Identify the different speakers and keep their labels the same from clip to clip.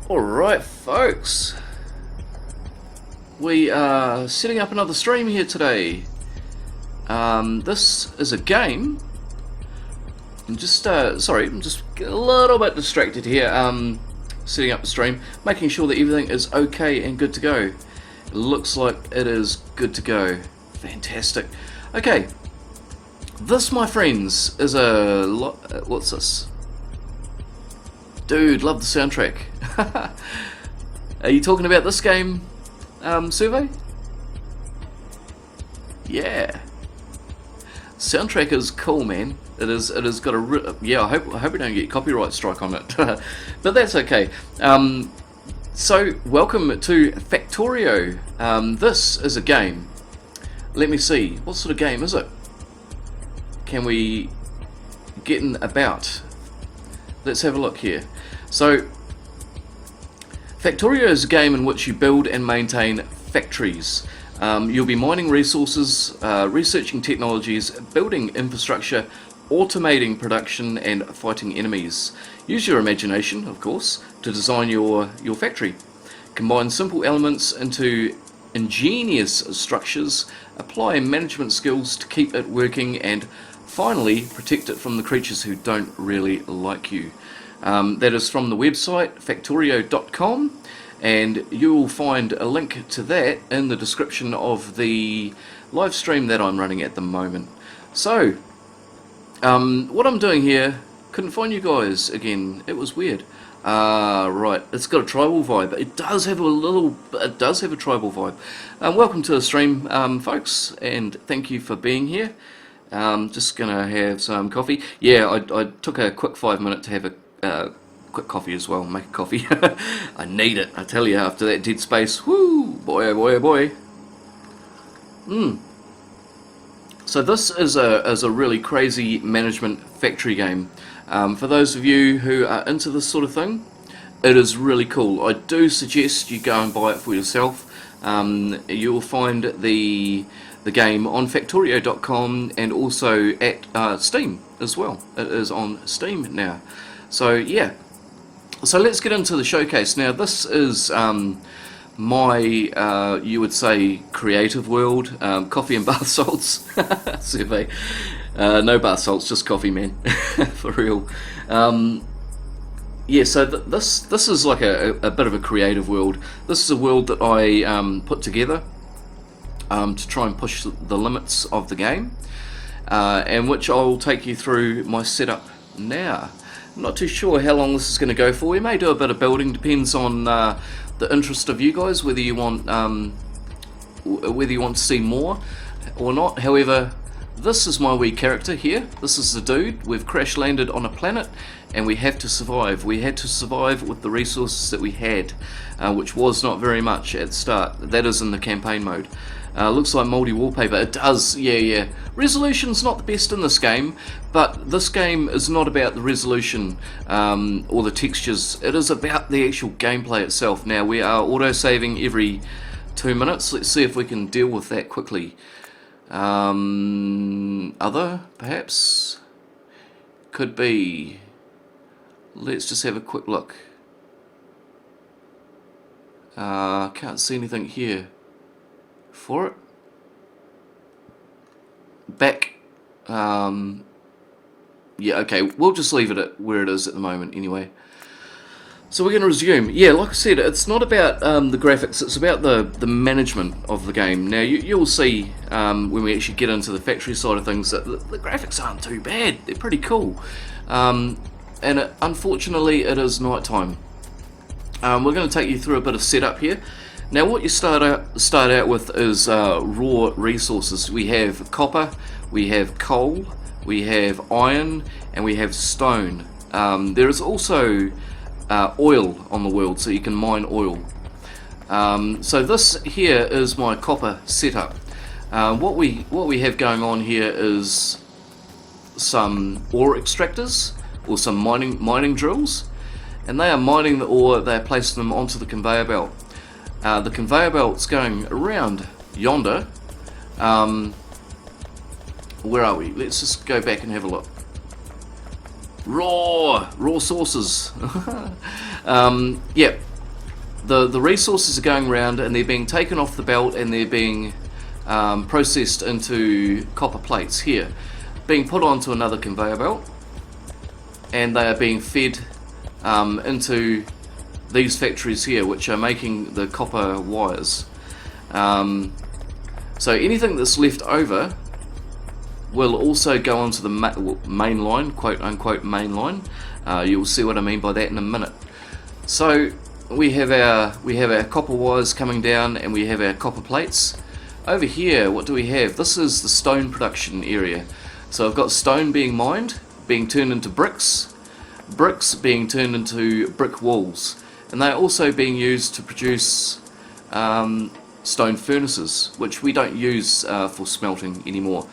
Speaker 1: Alright folks, we are setting up another stream here today. This is a game. I'm just a little bit distracted here, setting up the stream, making sure that everything is okay and good to go. It looks like it is good to go. Fantastic. Okay, this, my friends, is what's this? Dude, love the soundtrack. Are you talking about this game, Survey? Yeah. Soundtrack is cool, man. It is got a yeah. I hope we don't get copyright strike on it, but that's okay. So welcome to Factorio. This is a game. Let me see. What sort of game is it? Can we get in about? Let's have a look here. So, Factorio is a game in which you build and maintain factories. You'll be mining resources, researching technologies, building infrastructure, automating production, and fighting enemies. Use your imagination, of course, to design your factory. Combine simple elements into ingenious structures, apply management skills to keep it working, and finally protect it from the creatures who don't really like you. That is from the website Factorio.com, and you will find a link to that in the description of the live stream that I'm running at the moment. So, what I'm doing here, couldn't find you guys again. It was weird. Right, it's got a tribal vibe. It does have a tribal vibe. Welcome to the stream, folks, and thank you for being here. Just gonna have some coffee. Yeah, I took a quick 5 minute to have a quick coffee as well. Make a coffee. I need it, I tell you. After that Dead Space, whoo, boy, oh boy, oh boy. So this is a really crazy management factory game. For those of you who are into this sort of thing, it is really cool. I do suggest you go and buy it for yourself. You will find the game on Factorio.com and also at Steam as well. It is on Steam now. So yeah, so let's get into the showcase. Now this is my, you would say, creative world. Coffee and bath salts. Survey. No bath salts, just coffee, man. For real. Yeah, so this is like a bit of a creative world. This is a world that I put together to try and push the limits of the game, and which I'll take you through my setup now. I'm not too sure how long this is going to go for. We may do a bit of building, depends on the interest of you guys, whether you want to see more or not. However, this is my wee character here. This is the dude. We've crash landed on a planet and we have to survive. We had to survive with the resources that we had, which was not very much at the start. That is in the campaign mode. Looks like mouldy wallpaper. It does, yeah. Resolution's not the best in this game, but this game is not about the resolution or the textures. It is about the actual gameplay itself. Now, we are auto-saving every 2 minutes. Let's see if we can deal with that quickly. Other, perhaps? Could be. Let's just have a quick look. Can't see anything here for it. Back. Yeah, okay, we'll just leave it at where it is at the moment anyway. So we're going to resume. Yeah, like I said, it's not about the graphics, it's about the management of the game. Now, you'll see when we actually get into the factory side of things that the graphics aren't too bad. They're pretty cool. Unfortunately, it is night time. We're going to take you through a bit of setup here. Now, what you start out with is raw resources. We have copper, we have coal, we have iron, and we have stone. There is also oil on the world, so you can mine oil. So this here is my copper setup. What we have going on here is some ore extractors or some mining drills, and they are mining the ore. They're placing them onto the conveyor belt. The conveyor belt's going around yonder. Where are we? Let's just go back and have a look. Raw sources. Yeah, the resources are going around and they're being taken off the belt and they're being processed into copper plates here, being put onto another conveyor belt, and they are being fed into these factories here, which are making the copper wires. So anything that's left over will also go onto the main line, quote unquote main line. You'll see what I mean by that in a minute. So we have our copper wires coming down, and we have our copper plates. Over here, what do we have? This is the stone production area. So I've got stone being mined, being turned into bricks, bricks being turned into brick walls, and they're also being used to produce stone furnaces, which we don't use for smelting anymore.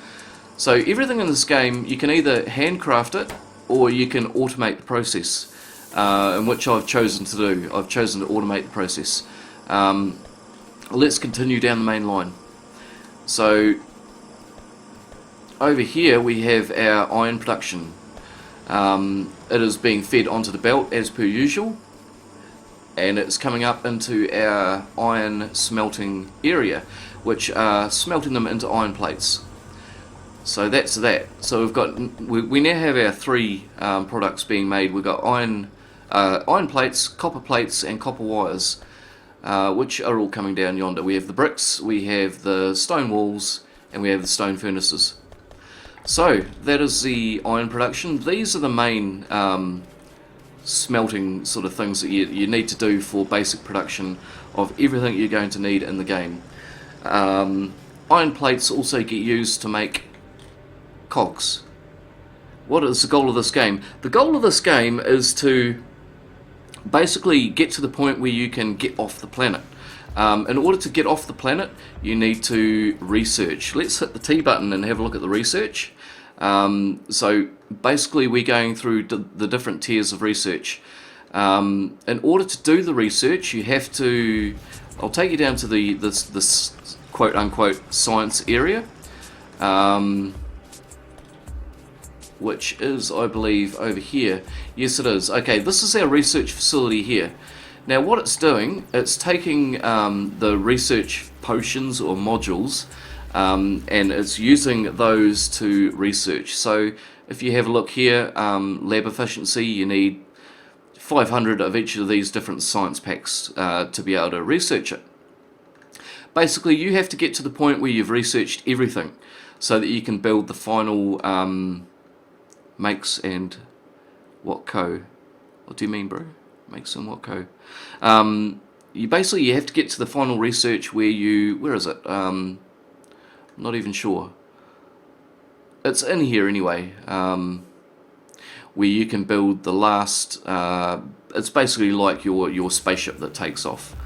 Speaker 1: So everything in this game, you can either handcraft it or you can automate the process, in which I've chosen to do. I've chosen to automate the process. Let's continue down the main line. So over here we have our iron production. It is being fed onto the belt as per usual, and it's coming up into our iron smelting area, which are smelting them into iron plates. So that's that. So we now have our three products being made. We've got iron plates, copper plates, and copper wires, which are all coming down yonder. We have the bricks, we have the stone walls, and we have the stone furnaces. So that is the iron production. These are the main smelting sort of things that you need to do for basic production of everything you're going to need in the game. Iron plates also get used to make cogs. What is the goal of this game? The goal of this game is to basically get to the point where you can get off the planet. In order to get off the planet, you need to research. Let's hit the T button and have a look at the research. So basically we're going through the different tiers of research. In order to do the research, you have to... I'll take you down to this quote-unquote science area, which is, I believe, over here. Yes, it is. Okay, this is our research facility here. Now what it's doing, it's taking the research potions or modules, and it's using those to research. So if you have a look here, lab efficiency, you need 500 of each of these different science packs to be able to research it. Basically, you have to get to the point where you've researched everything so that you can build the final makes and what co. What do you mean, bro? Makes and what co. You have to get to the final research where you... Where is it? Not even sure. It's in here anyway. Where you can build the last... it's basically like your spaceship that takes off.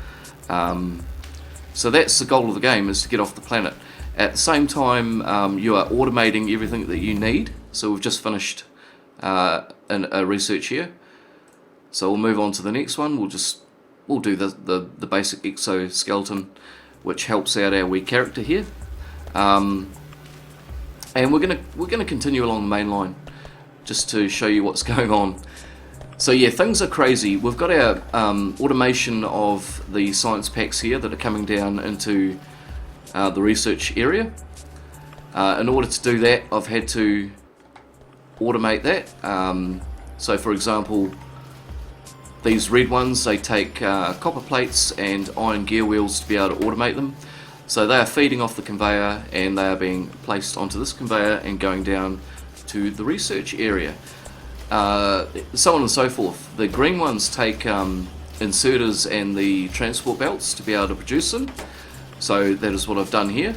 Speaker 1: So that's the goal of the game, is to get off the planet. At the same time, you are automating everything that you need. So we've just finished a research here. So we'll move on to the next one. We'll do the basic exoskeleton, which helps out our wee character here. And we're gonna continue along the main line just to show you what's going on. So yeah, things are crazy. We've got our automation of the science packs here that are coming down into the research area. In order to do that, I've had to automate that. So for example, these red ones, they take copper plates and iron gear wheels to be able to automate them. So they are feeding off the conveyor and they are being placed onto this conveyor and going down to the research area. So on and so forth. The green ones take inserters and the transport belts to be able to produce them. So that is what I've done here.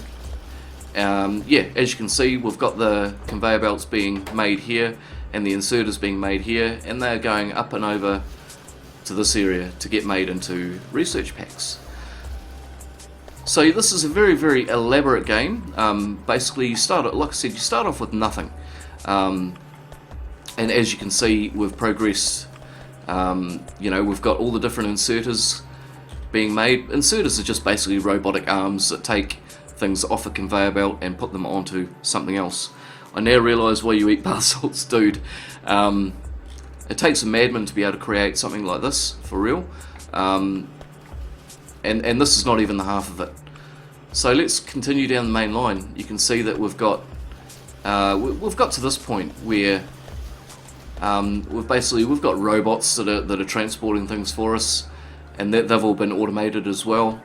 Speaker 1: Yeah, as you can see, we've got the conveyor belts being made here and the inserters being made here, and they're going up and over to this area to get made into research packs. So this is a very, very elaborate game. Basically, like I said, you start off with nothing. And as you can see, we've progressed. You know, we've got all the different inserters being made. Inserters are just basically robotic arms that take things off a conveyor belt and put them onto something else. I now realise why you eat bath salts, dude. It takes a madman to be able to create something like this, for real. And this is not even the half of it. So let's continue down the main line. You can see that we've got to this point where we've got robots that are transporting things for us, and they've all been automated as well.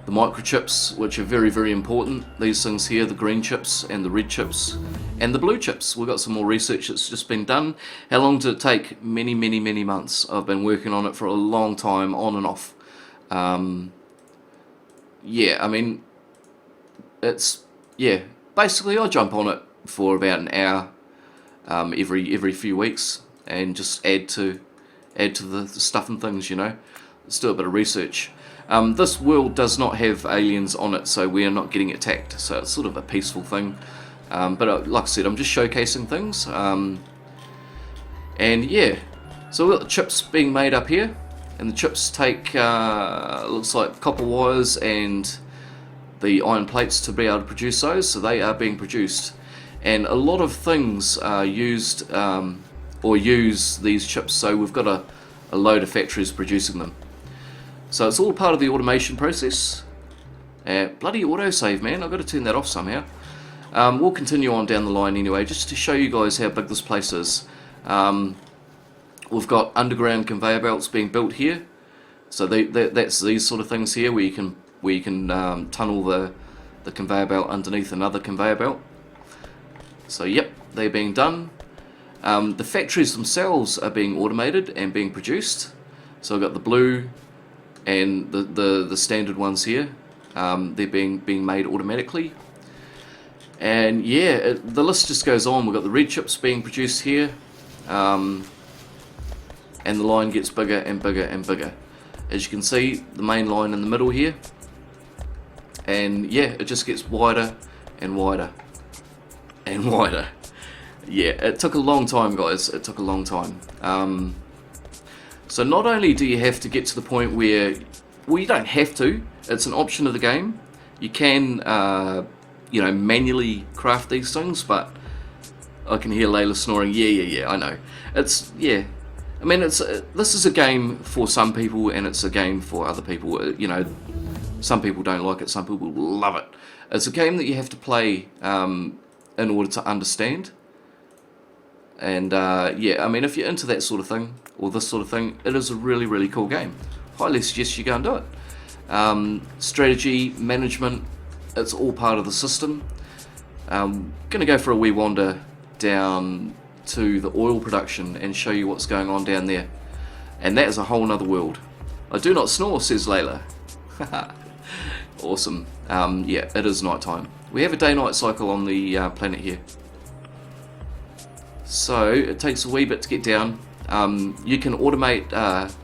Speaker 1: The microchips, which are very, very important, these things here, the green chips and the red chips and the blue chips. We've got some more research that's just been done. How long did it take? Many, many, many months. I've been working on it for a long time, on and off. Yeah, I mean, basically I jump on it for about an hour every few weeks and just add to the stuff and things, you know. Let's do a bit of research. This world does not have aliens on it, so we are not getting attacked, so it's sort of a peaceful thing. But like I said, I'm just showcasing things. And yeah, so we've got the chips being made up here, and the chips take, looks like copper wires and the iron plates to be able to produce those, so they are being produced. And a lot of things are used, or use these chips, so we've got a load of factories producing them. So it's all part of the automation process. Bloody autosave, man, I've got to turn that off somehow. We'll continue on down the line anyway, just to show you guys how big this place is. We've got underground conveyor belts being built here. So that's these sort of things here, where you can tunnel the conveyor belt underneath another conveyor belt. So yep, they're being done. The factories themselves are being automated and being produced. So I've got the blue and the standard ones here. They're being made automatically. And yeah, the list just goes on. We've got the red chips being produced here. And the line gets bigger and bigger and bigger. As you can see, the main line in the middle here. And yeah, it just gets wider and wider and wider. Yeah, it took a long time, guys. It took a long time. So not only do you have to get to the point where, well, you don't have to. It's an option of the game. You can, you know, manually craft these things, but I can hear Layla snoring. Yeah, I know. Yeah. I mean, this is a game for some people, and it's a game for other people. You know, some people don't like it, some people love it. It's a game that you have to play in order to understand. And yeah, I mean, if you're into that sort of thing, or this sort of thing, it is a really, really cool game. Highly suggest you go and do it. Strategy, management, it's all part of the system. Gonna go for a wee wander down to the oil production and show you what's going on down there. And that is a whole nother world. I do not snore, says Layla. Awesome. Yeah, it is night time. We have a day-night cycle on the planet here. So it takes a wee bit to get down. You can automate,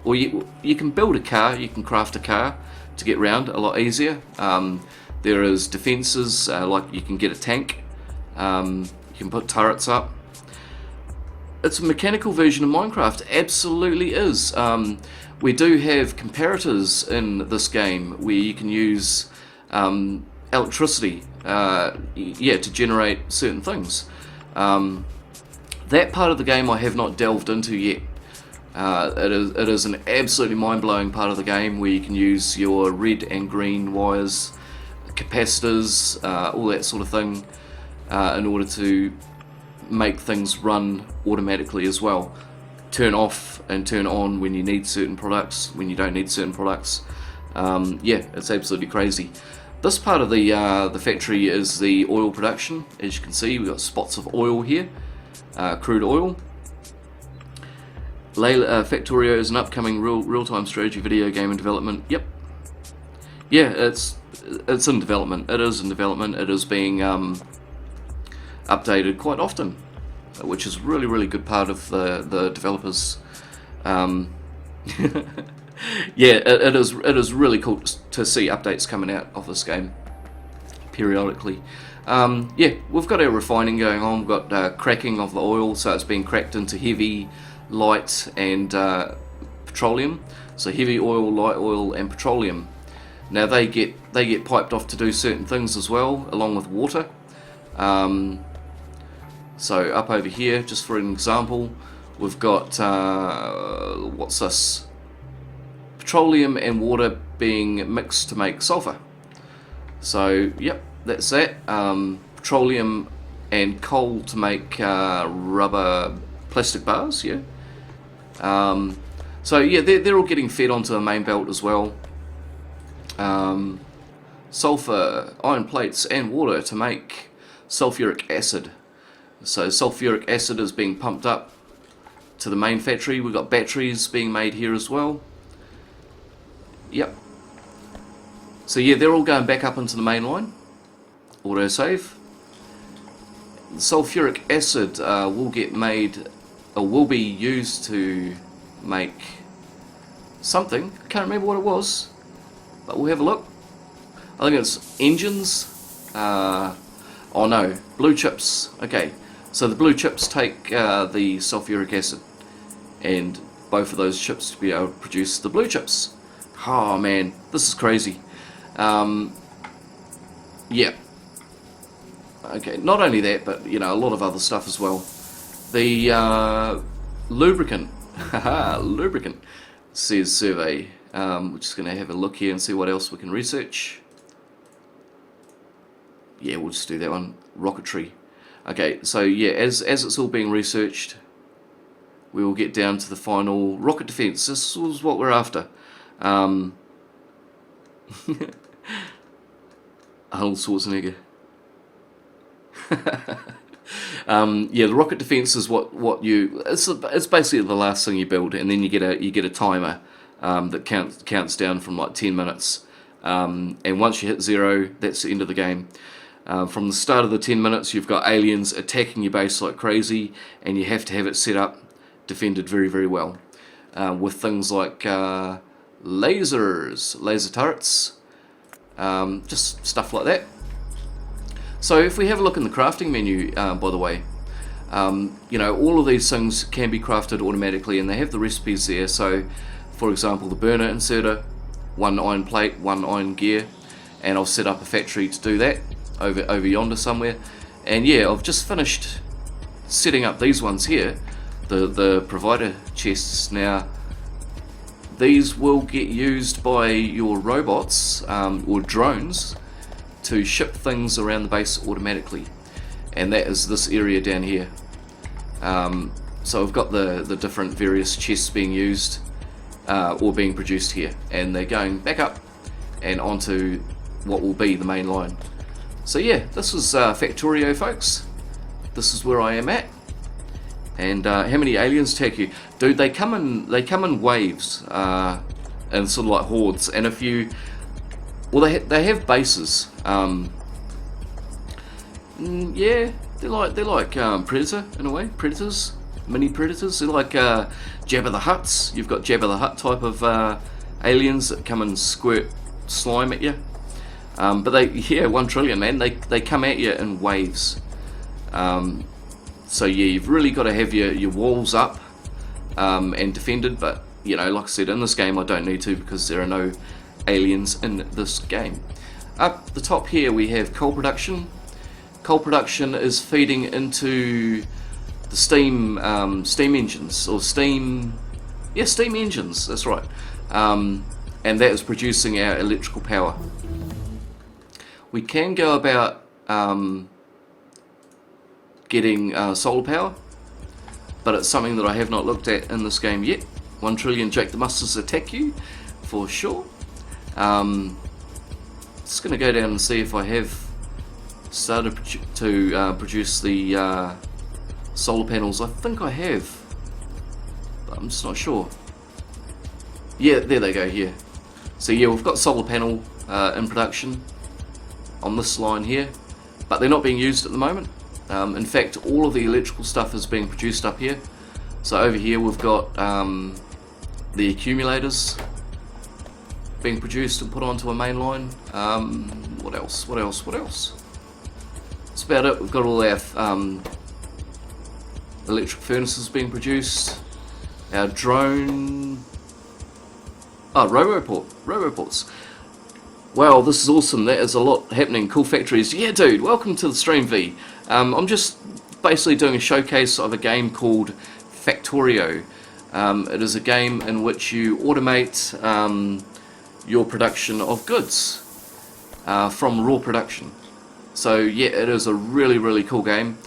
Speaker 1: or you can build a car, you can craft a car to get round a lot easier. There is defences, like you can get a tank, you can put turrets up. It's a mechanical version of Minecraft, absolutely is. We do have comparators in this game where you can use electricity, yeah, to generate certain things. That part of the game I have not delved into yet. It is an absolutely mind-blowing part of the game where you can use your red and green wires, capacitors, all that sort of thing, in order to make things run automatically as well. Turn off and turn on when you need certain products, when you don't need certain products. Yeah, it's absolutely crazy. This part of the factory is the oil production. As you can see, we've got spots of oil here. Crude oil. Factorio is an upcoming real-time strategy video game in development. Yep. Yeah, it's in development. It is in development. It is being updated quite often, which is really, really good part of the developers. Yeah, it is really cool to see updates coming out of this game periodically. Yeah, we've got our refining going on. We've got cracking of the oil, so it's being cracked into heavy, light, and petroleum. So heavy oil, light oil, and petroleum. Now they get piped off to do certain things as well, along with water. So up over here, just for an example, we've got what's this? Petroleum and water being mixed to make sulfur. So yep, that's that. Petroleum and coal to make rubber plastic bars. Yeah. So yeah, they're all getting fed onto the main belt as well. Sulfur, iron plates, and water to make sulfuric acid. So sulfuric acid is being pumped up to the main factory. We've got batteries being made here as well. Yep. So yeah, they're all going back up into the main line. Autosave. The sulfuric acid will get made, or will be used to make something. I can't remember what it was, but we'll have a look. I think it's engines. Oh no, blue chips. Okay, so the blue chips take the sulfuric acid, and both of those chips to be able to produce the blue chips. Oh man, this is crazy. Yeah. Okay, not only that, but you know, a lot of other stuff as well. The lubricant, lubricant, says survey. We're just going to have a look here and see what else we can research. Yeah, we'll just do that one. Rocketry. Okay, so yeah, as it's all being researched, we will get down to the final rocket defense. This was what we're after. Arnold Schwarzenegger. Yeah, the rocket defense is what you. It's basically the last thing you build, and then you get a timer that counts down from like 10 minutes, and once you hit 0, that's the end of the game. From the start of the 10 minutes, you've got aliens attacking your base like crazy, and you have to have it set up, defended very, very well, with things like lasers, laser turrets, just stuff like that. So if we have a look in the crafting menu, by the way, you know, all of these things can be crafted automatically, and they have the recipes there. So, for example, the burner inserter, 1 iron plate, 1 iron gear, and I'll set up a factory to do that over yonder somewhere. And yeah, I've just finished setting up these ones here, the provider chests. Now, these will get used by your robots or drones to ship things around the base automatically, and that is this area down here. So I've got the different various chests being used or being produced here, and they're going back up and onto what will be the main line. So yeah, this is Factorio, folks. This is where I am at. And how many aliens attack you? Dude, they come in waves, and sort of like hordes. And if you, well, they have bases. Yeah, they're like Predator in a way. Predators, mini predators. They're like Jabba the Hutts. You've got Jabba the Hutt type of aliens that come and squirt slime at you. But yeah, 1 trillion, man. They come at you in waves. So yeah, you've really got to have your walls up and defended. But you know, like I said, in this game I don't need to, because there are no aliens in this game. Up the top here we have coal production. Coal production is feeding into the steam engines, or steam engines. That's right. And that is producing our electrical power. We can go about getting solar power, but it's something that I have not looked at in this game yet. 1 trillion Jake the Musters attack you, for sure. Just going to go down and see if I have started to produce the solar panels. I think I have, but I'm just not sure. Yeah, there they go here. So yeah, we've got solar panel in production on this line here, but they're not being used at the moment. In fact, all of the electrical stuff is being produced up here. So over here we've got the accumulators being produced and put onto a main line. What else? that's about it. We've got all our electric furnaces being produced. Our drone... Oh, Roboports. Wow, this is awesome. That is a lot happening. Cool factories. Yeah, dude, welcome to the stream, V. I'm just basically doing a showcase of a game called Factorio. It is a game in which you automate your production of goods from raw production. So yeah, it is a really, really cool game.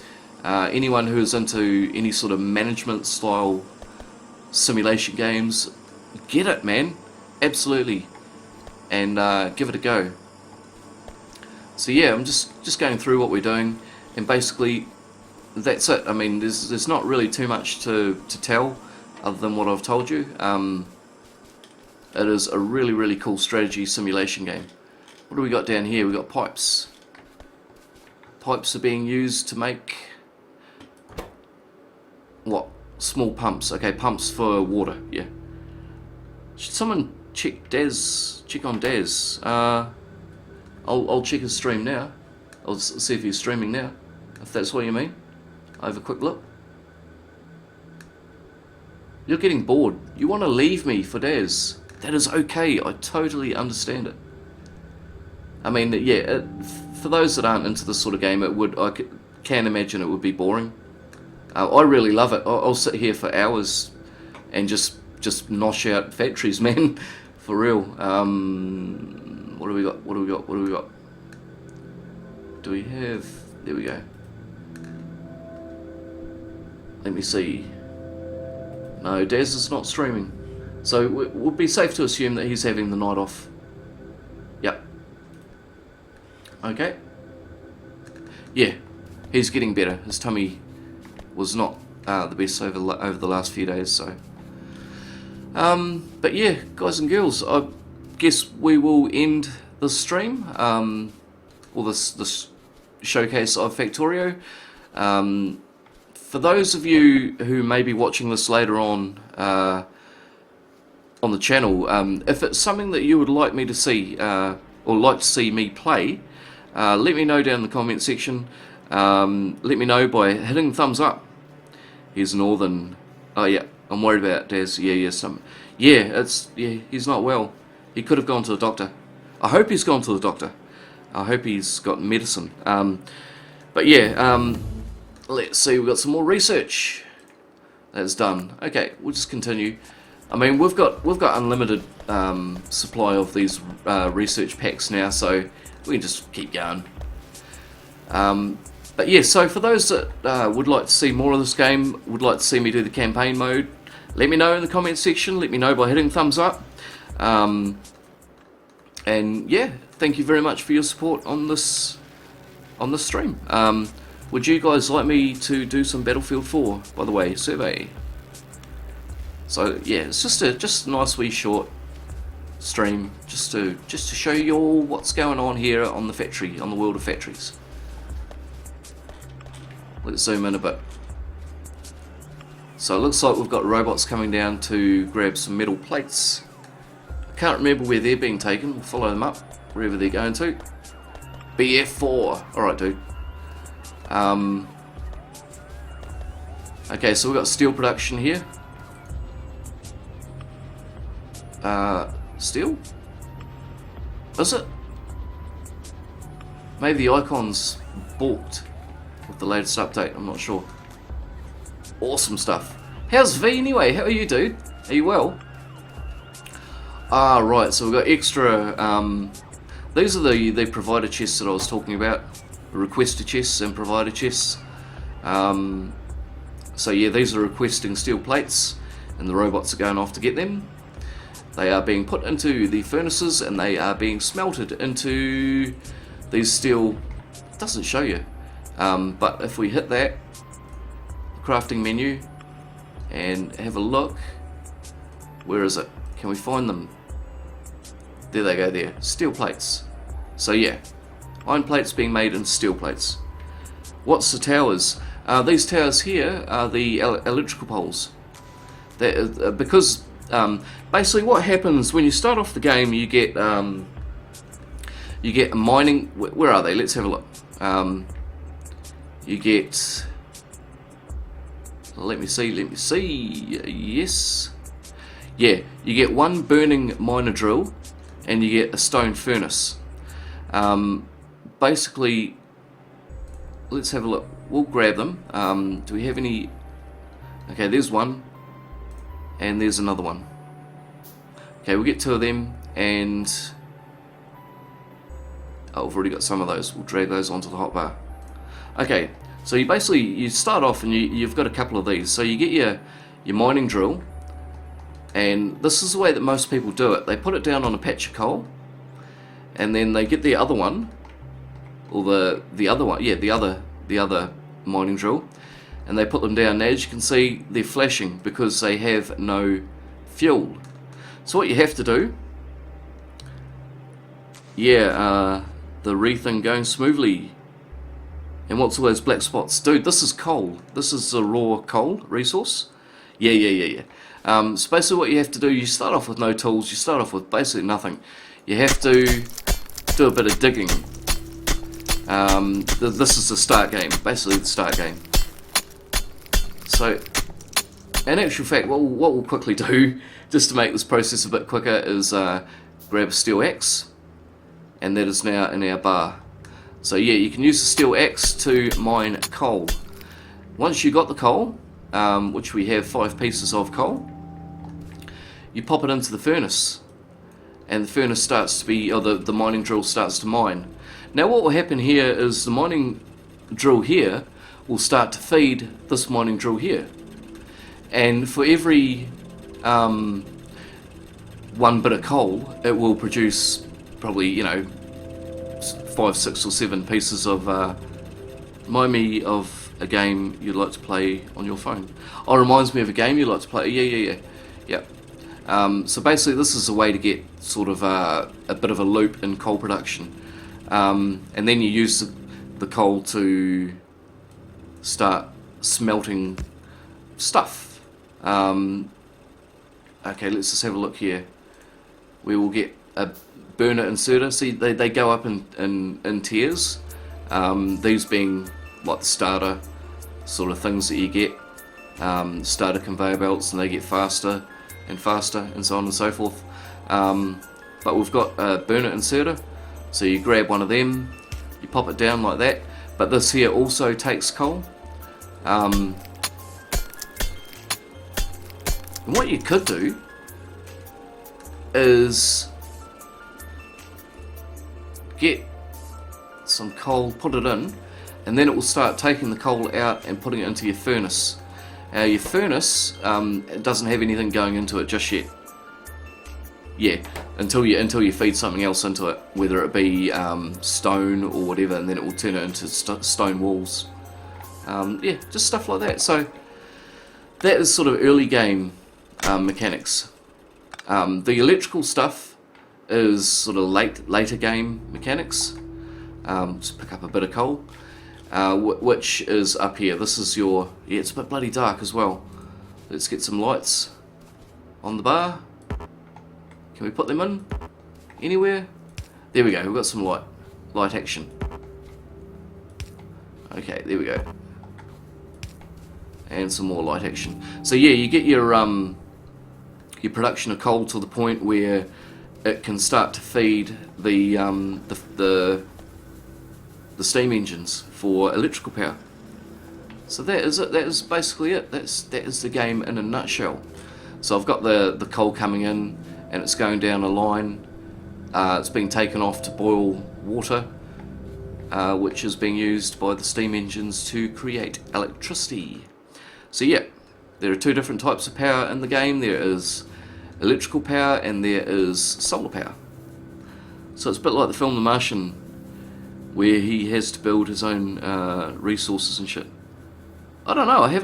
Speaker 1: Anyone who is into any sort of management style simulation games, get it, man. Absolutely. And give it a go. So yeah, I'm just going through what we're doing, and basically that's it. I mean, there's not really too much to tell other than what I've told you. It is a really, really cool strategy simulation game. What do we got down here? We got pipes. Pipes are being used to make what? Small pumps. Okay, pumps for water. Yeah. Should someone check on Daz? I'll check his stream now. I'll see if he's streaming now, if that's what you mean. I'll have a quick look. You're getting bored. You want to leave me for Daz. That is okay. I totally understand it. I mean, yeah, for those that aren't into this sort of game, I can imagine it would be boring. I really love it. I'll sit here for hours and just nosh out factories, man. For real. What do we got? What do we got? What do we got? Do we have... There we go. Let me see. No, Daz is not streaming. So it would be safe to assume that he's having the night off. Yep. Okay. Yeah, he's getting better. His tummy was not the best over the last few days, so... but yeah, guys and girls, I guess we will end the stream, or this showcase of Factorio. For those of you who may be watching this later on the channel, if it's something that you would like me to see, or like to see me play, let me know down in the comment section. Let me know by hitting the thumbs up. Here's Northern. Oh yeah, I'm worried about Daz. Yeah, he's not well. He could have gone to the doctor. I hope he's gone to the doctor. I hope he's got medicine. But yeah, let's see. We've got some more research that's done. Okay, we'll just continue. I mean, we've got unlimited supply of these research packs now, so we can just keep going. But yeah, so for those that would like to see more of this game, would like to see me do the campaign mode, let me know in the comment section. Let me know by hitting thumbs up. And yeah, thank you very much for your support on this stream. Would you guys like me to do some Battlefield 4, by the way, survey? So yeah, it's just a nice wee short stream, just to show you all what's going on here on the factory, on the world of factories. Let's zoom in a bit. So it looks like we've got robots coming down to grab some metal plates. I can't remember where they're being taken. We'll follow them up wherever they're going to. BF4. Alright, dude. Okay, so we've got steel production here. Steel? Is it? Maybe the icon's balked with the latest update, I'm not sure. Awesome stuff. How's V anyway? How are you, dude? Are you well? Ah, right, so we've got extra, these are the provider chests that I was talking about. Requester chests and provider chests. So yeah, these are requesting steel plates, and the robots are going off to get them. They are being put into the furnaces, and they are being smelted into these steel... It doesn't show you. But if we hit that crafting menu and have a look, where is it? Can we find them? There they go there, steel plates. So yeah, iron plates being made into steel plates. What's the towers? These towers here are the electrical poles. Because basically what happens when you start off the game, you get mining. Where are they? Let's have a look. You get, let me see, yes, yeah, you get one burning miner drill and you get a stone furnace. Basically, let's have a look. We'll grab them. Do we have any? Okay, there's one and there's another one. Okay, we'll get 2 of them, and oh, I've already got some of those. We'll drag those onto the hotbar. Okay, so you start off and you've got a couple of these. So you get your mining drill, and this is the way that most people do it. They put it down on a patch of coal, and then they get the other one, or the other one, yeah, the other mining drill, and they put them down. Now, as you can see, they're flashing because they have no fuel. So what you have to do, yeah, the re-thing going smoothly. And what's all those black spots? Dude, this is coal. This is a raw coal resource. Yeah. So basically what you have to do, you start off with no tools, you start off with basically nothing. You have to do a bit of digging. This is the start game, basically the start game. So, in actual fact, what we'll quickly do, just to make this process a bit quicker, is grab a steel axe, and that is now in our bar. So yeah, you can use the steel axe to mine coal. Once you got the coal, which we have 5 pieces of coal, you pop it into the furnace, and the furnace starts to be, or the mining drill starts to mine. Now what will happen here is the mining drill here will start to feed this mining drill here, and for every 1 bit of coal, it will produce probably, you know, 5, 6 or 7 pieces of remind me of a game you'd like to play on your phone. Oh, reminds me of a game you'd like to play. Yeah. So basically this is a way to get sort of a bit of a loop in coal production, and then you use the coal to start smelting stuff. Okay, let's just have a look here. We will get a burner inserter. See, they go up in tiers, these being like the starter sort of things that you get, starter conveyor belts, and they get faster and faster and so on and so forth. But we've got a burner inserter, so you grab one of them, you pop it down like that, but this here also takes coal. And what you could do is get some coal, put it in, and then it will start taking the coal out and putting it into your furnace. Now your furnace, it doesn't have anything going into it just yet. Yeah, until you feed something else into it, whether it be stone or whatever, and then it will turn it into stone walls. Yeah, just stuff like that. So that is sort of early game mechanics. The electrical stuff is sort of later game mechanics. Just pick up a bit of coal, which is up here. This is your, yeah, it's a bit bloody dark as well. Let's get some lights on the bar. Can we put them in anywhere? There we go, we've got some light action. Okay, there we go. And some more light action. So yeah, you get your production of coal to the point where it can start to feed the steam engines for electrical power. So that is it. That is basically it. That is the game in a nutshell. So I've got the coal coming in, and it's going down a line. It's being taken off to boil water, which is being used by the steam engines to create electricity. So yeah, there are 2 different types of power in the game. There is electrical power and there is solar power. So it's a bit like the film The Martian, where he has to build his own resources and shit. I don't know, I have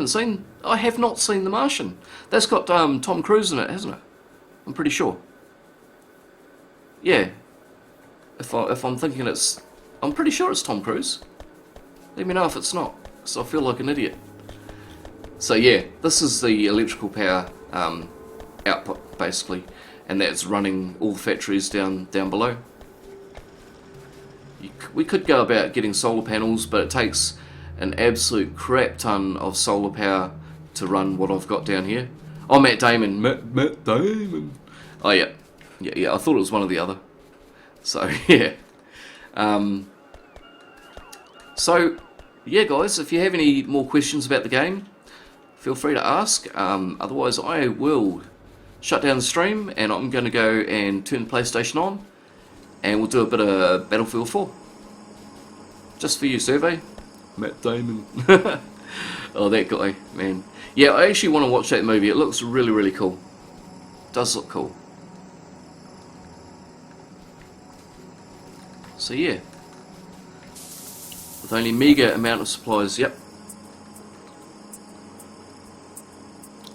Speaker 1: not seen The Martian. That's got Tom Cruise in it, hasn't it? I'm pretty sure. Yeah. If I'm thinking I'm pretty sure it's Tom Cruise. Let me know if it's not, because I feel like an idiot. So yeah, this is the electrical power output basically, and that's running all the factories down below. We could go about getting solar panels, but it takes an absolute crap ton of solar power to run what I've got down here. Oh, Matt Damon. Matt Damon. Oh, yeah. Yeah, I thought it was one or the other. So, yeah. So, yeah, guys, if you have any more questions about the game, feel free to ask. Otherwise, I will shut down the stream, and I'm going to go and turn the PlayStation on, and we'll do a bit of Battlefield 4. Just for you, Survey. Matt Damon. Oh, that guy, man. Yeah, I actually want to watch that movie. It looks really, really cool. It does look cool. So, yeah. With only meager amount of supplies, yep.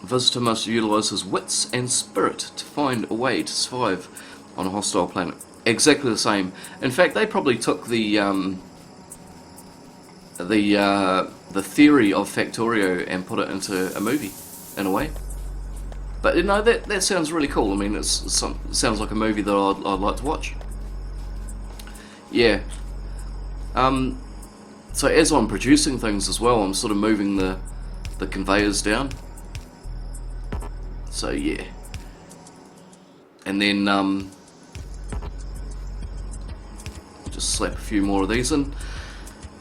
Speaker 1: A visitor must utilise his wits and spirit to find a way to survive on a hostile planet. Exactly the same. In fact, they probably took the theory of Factorio and put it into a movie, in a way. But you know, that sounds really cool. I mean, it sounds like a movie that I'd like to watch. Yeah. So as I'm producing things as well, I'm sort of moving the conveyors down. So yeah. And then just slap a few more of these in.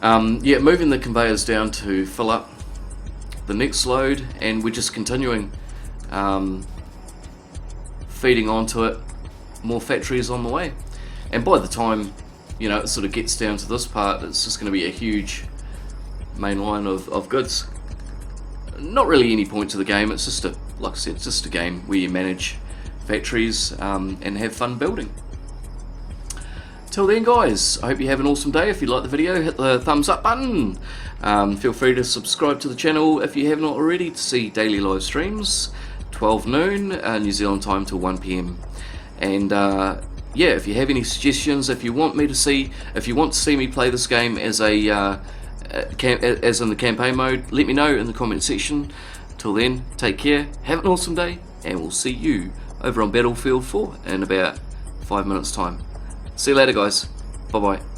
Speaker 1: Yeah, moving the conveyors down to fill up the next load, and we're just continuing feeding onto it. More factories on the way, and by the time, you know, it sort of gets down to this part, it's just going to be a huge main line of goods. Not really any point to the game. It's just like I said, it's just a game where you manage factories and have fun building. Till then, guys, I hope you have an awesome day. If you like the video, hit the thumbs up button. Feel free to subscribe to the channel if you have not already to see daily live streams, 12 noon New Zealand time till 1 PM. And yeah, if you have any suggestions, if you want to see me play this game as as in the campaign mode, let me know in the comment section. Till then, take care, have an awesome day, and we'll see you over on Battlefield 4 in about 5 minutes time. See you later, guys. Bye bye.